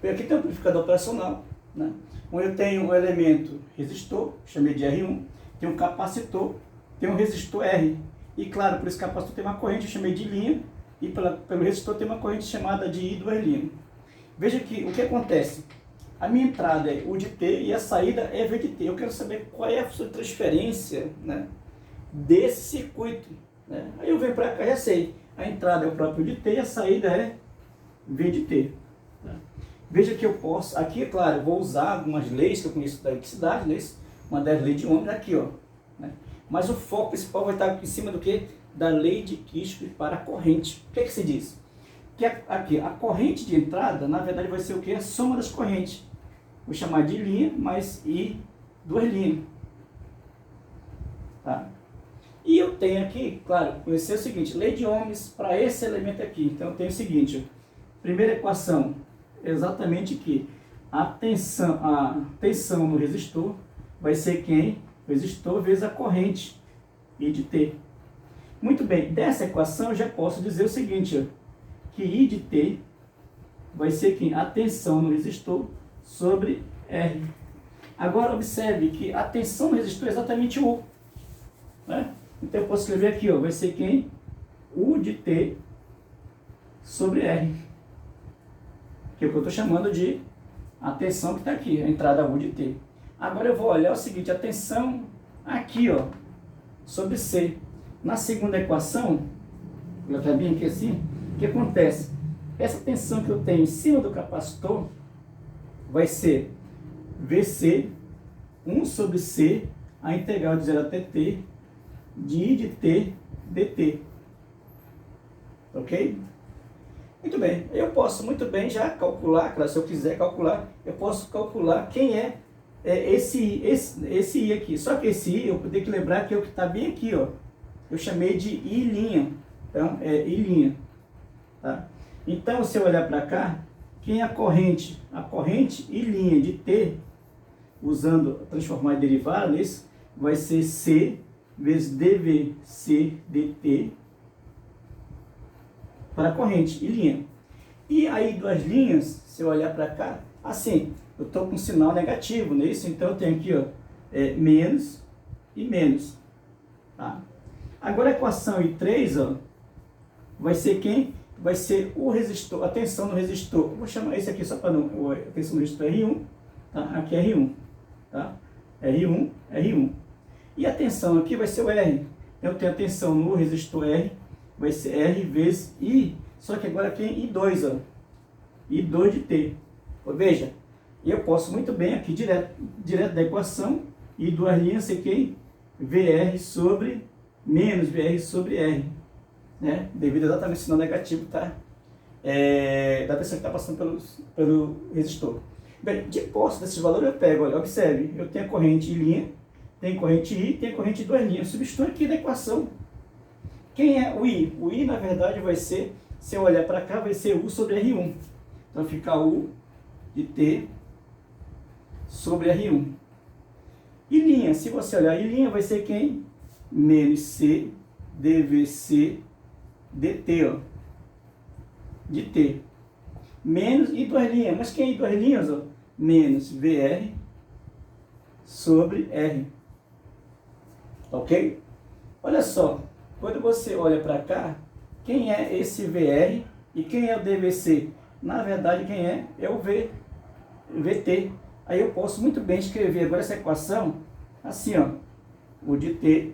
Aqui tem um amplificador operacional, né? Onde eu tenho um elemento resistor, chamei de R1, tem um capacitor, tem um resistor R. E claro, por esse capacitor tem uma corrente, eu chamei de linha, e pelo resistor tem uma corrente chamada de I duas linhas. Veja que o que acontece, a minha entrada é U de T e a saída é V de T. Eu quero saber qual é a função de transferência, né, desse circuito. Né? Aí eu venho para cá e já sei, a entrada é o próprio de T e a saída é V de T. Tá? Veja que eu posso, aqui é claro, eu vou usar algumas leis que eu conheço da eletricidade, né? Uma das leis de Ohm aqui, ó. Né? Mas o foco principal vai estar em cima do que? Da lei de Kirchhoff para a corrente. O que é que se diz? Que aqui, a corrente de entrada, na verdade, vai ser o que? A soma das correntes. Vou chamar de linha, mais I duas linhas. Tá? E eu tenho aqui, claro, conhecer o seguinte, lei de Ohms para esse elemento aqui. Então, eu tenho o seguinte, primeira equação, exatamente que a tensão no resistor vai ser quem? O resistor vezes a corrente, I de T. Muito bem, dessa equação eu já posso dizer o seguinte, ó, que I de T vai ser quem? A tensão no resistor sobre R. Agora observe que a tensão no resistor é exatamente U, né? Então eu posso escrever aqui, ó, vai ser quem? U de T sobre R, que é o que eu estou chamando de a tensão que está aqui, a entrada U de T. Agora eu vou olhar o seguinte, a tensão aqui, ó, sobre C. Na segunda equação, eu já bem aqui assim, o que acontece? Essa tensão que eu tenho em cima do capacitor vai ser VC 1 sobre C, a integral de 0 até T, de I de T dt. Ok? Muito bem, eu posso muito bem já calcular, claro, se eu quiser calcular, eu posso calcular quem é esse I aqui. Só que esse I, eu tenho que lembrar que é o que está bem aqui, ó. Eu chamei de I'. Então, é I'. Tá? Então, se eu olhar para cá, quem é a corrente? A corrente I' de T, usando, transformar em derivada nisso, vai ser C vezes dVc dt para a corrente I'. E aí, duas linhas, se eu olhar para cá, assim, eu estou com um sinal negativo nisso, então eu tenho aqui, ó, menos e menos. Tá? Agora a equação I3, ó, vai ser quem? Vai ser o resistor, a tensão no resistor. Eu vou chamar esse aqui só para não. A tensão no resistor R1, tá? Aqui é R1. Tá? R1, R1. E a tensão aqui vai ser o R. Eu tenho a tensão no resistor R, vai ser R vezes I. Só que agora tem I2, ó. I2 de T. Veja, eu posso muito bem aqui, direto da equação, I duas linhas ser quem? VR sobre menos VR sobre R, né? Devido exatamente ao sinal negativo, tá? Da tensão que está passando pelo resistor. Bem, de posse desses valores eu pego, olha, observe, eu tenho a corrente I', tem corrente I, tem corrente de duas linhas. Substituo aqui da equação. Quem é o I? O I, na verdade, vai ser, se eu olhar para cá, vai ser U sobre R1. Então fica U de T sobre R1. I', se você olhar, I' vai ser quem? Menos C dVc dt, ó, de T. Menos I duas linhas. Mas quem é I duas linhas? Ó? Menos VR sobre R. Ok? Olha só, quando você olha para cá, quem é esse VR e quem é o dVc? Na verdade, quem é? É o VT. Aí eu posso muito bem escrever agora essa equação assim, ó. O de T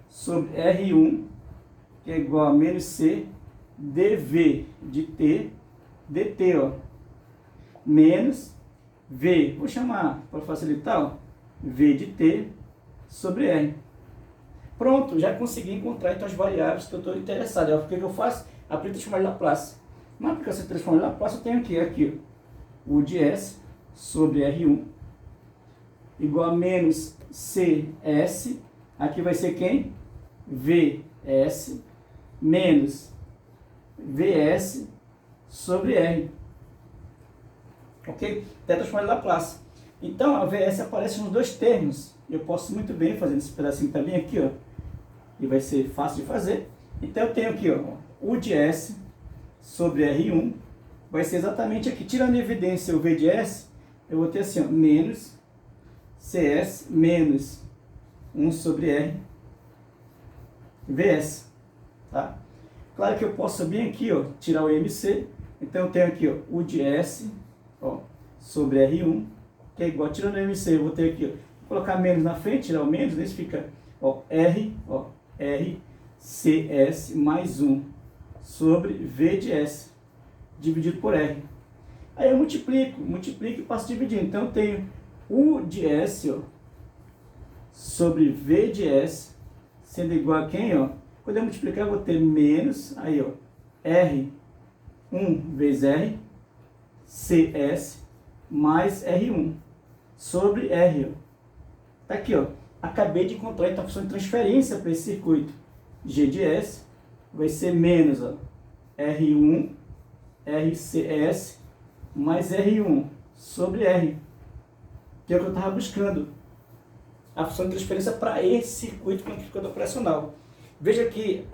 sobre R1, que é igual a menos C dV de T dt, ó. Menos V, vou chamar para facilitar, ó, V de T sobre R. Pronto, já consegui encontrar então as variáveis que eu estou interessado. O que eu faço? Aplico a transformada de Laplace. Na aplicação de transformada de Laplace eu tenho aqui, ó, U de S sobre R1 igual a menos CS, aqui vai ser quem? VS menos VS sobre R. Ok? Até transformada de Laplace. Então a VS aparece nos dois termos. Eu posso muito bem fazer esse pedacinho também aqui, ó. E vai ser fácil de fazer. Então eu tenho aqui, ó, U de S sobre R1. Vai ser exatamente aqui. Tirando em evidência o V de S, eu vou ter assim, ó, menos CS menos 1 sobre R VS. Tá? Claro que eu posso bem aqui, ó, tirar o MC. Então eu tenho aqui, ó, U de S, ó, sobre R1, que é igual, tirando o MC, eu vou ter aqui, ó, vou colocar menos na frente, tirar o menos, nesse fica, ó, R CS mais 1 sobre V de S, dividido por R. Aí eu multiplico e passo dividindo. Então eu tenho U de S, ó, sobre V de S, sendo igual a quem, ó? Quando eu multiplicar, eu vou ter menos, aí, ó, R1 vezes R, CS, mais R1, sobre R, ó. Tá aqui, ó. Acabei de encontrar então, a função de transferência para esse circuito. G de S vai ser menos, ó, R1, RCS, mais R1, sobre R, que é o que eu estava buscando. A função de transferência para esse circuito com amplificador operacional. Veja que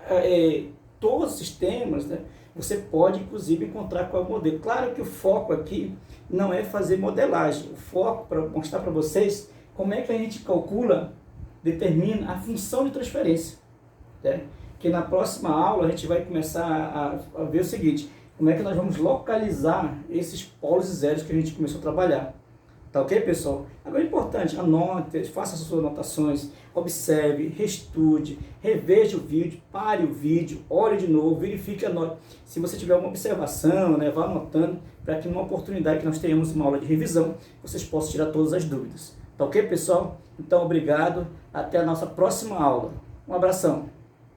todos os sistemas, né, você pode inclusive encontrar qual é o modelo. Claro que o foco aqui não é fazer modelagem, o foco para mostrar para vocês como é que a gente calcula, determina a função de transferência. Né? Que na próxima aula a gente vai começar a ver o seguinte, como é que nós vamos localizar esses polos e zeros que a gente começou a trabalhar. Tá ok, pessoal? Agora é importante, anote, faça as suas anotações, observe, reestude, reveja o vídeo, pare o vídeo, olhe de novo, verifique, anote. Se você tiver alguma observação, né, vá anotando, para que numa oportunidade que nós tenhamos uma aula de revisão, vocês possam tirar todas as dúvidas. Tá ok, pessoal? Então, obrigado, até a nossa próxima aula. Um abração.